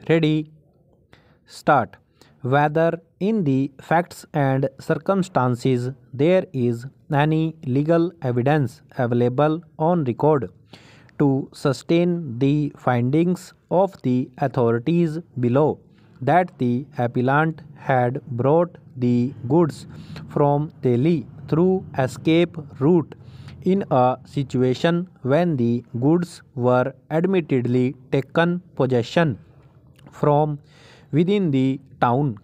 Ready? Start. Whether in the facts and circumstances there is any legal evidence available on record to sustain the findings of the authorities below that the appellant had brought the goods from Delhi through escape route in a situation when the goods were admittedly taken possession from within the town,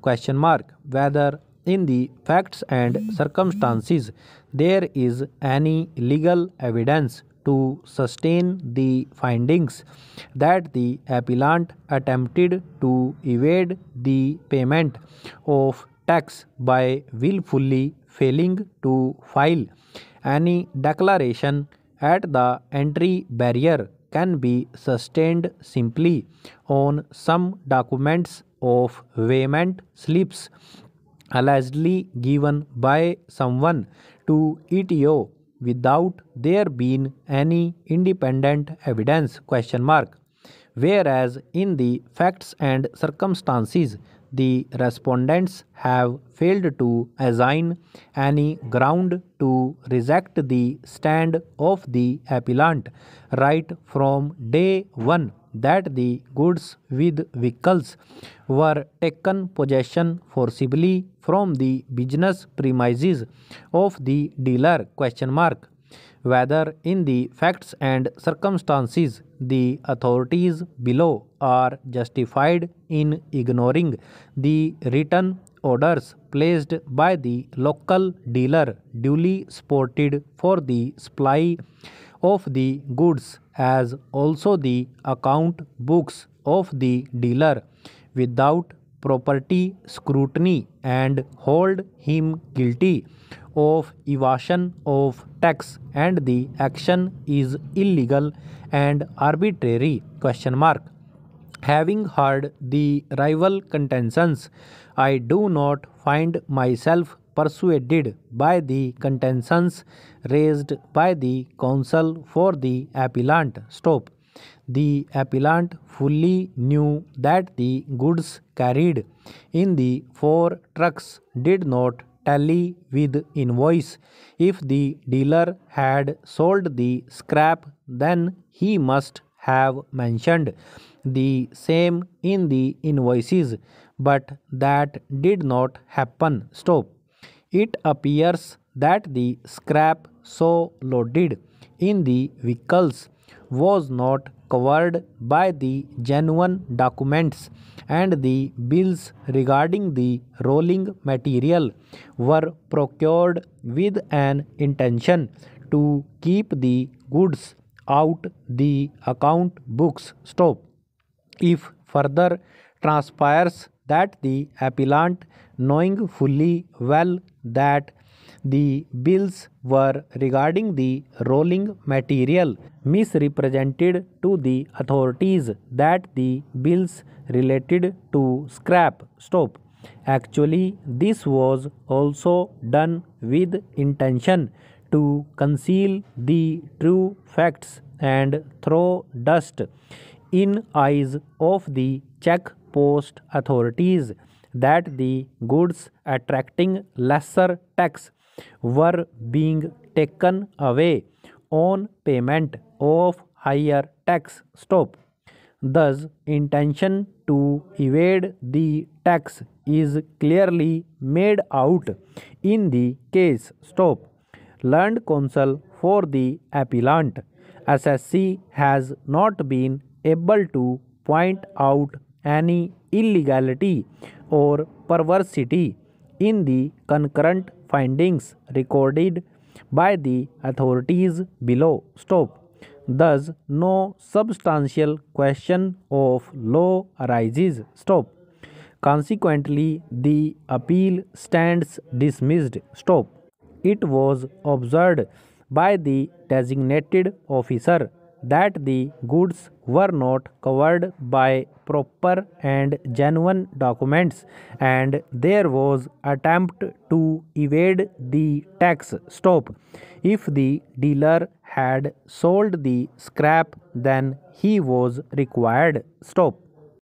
whether in the facts and circumstances there is any legal evidence to sustain the findings that the appellant attempted to evade the payment of tax by willfully failing to file any declaration at the entry barrier can be sustained simply on some documents of payment slips allegedly given by someone to ETO without there being any independent evidence, whereas in the facts and circumstances the respondents have failed to assign any ground to reject the stand of the appellant right from day one that the goods with vehicles were taken possession forcibly from the business premises of the dealer, whether in the facts and circumstances the authorities below are justified in ignoring the written orders placed by the local dealer duly supported for the supply of the goods as also the account books of the dealer without property scrutiny and hold him guilty of evasion of tax and the action is illegal and arbitrary, Having heard the rival contentions, I do not find myself persuaded by the contentions raised by the counsel for the appellant. The appellant fully knew that the goods carried in the 4 trucks did not tally with invoice. If the dealer had sold the scrap, then he must have mentioned the same in the invoices, but that did not happen. It appears that the scrap so loaded in the vehicles was not covered by the genuine documents and the bills regarding the rolling material were procured with an intention to keep the goods out the account books. If further transpires that the appellant, knowing fully well that the bills were regarding the rolling material, misrepresented to the authorities that the bills related to scrap. Actually, this was also done with intention to conceal the true facts and throw dust in eyes of the check post authorities that the goods attracting lesser tax were being taken away on payment of higher tax. Thus, intention to evade the tax is clearly made out in the case. Learned counsel for the appellant, SSC has not been able to point out any illegality or perversity in the concurrent findings recorded by the authorities below. Thus, no substantial question of law arises. Consequently, the appeal stands dismissed. It was observed by the designated officer that the goods were not covered by proper and genuine documents and there was attempt to evade the tax. If the dealer had sold the scrap, then he was required.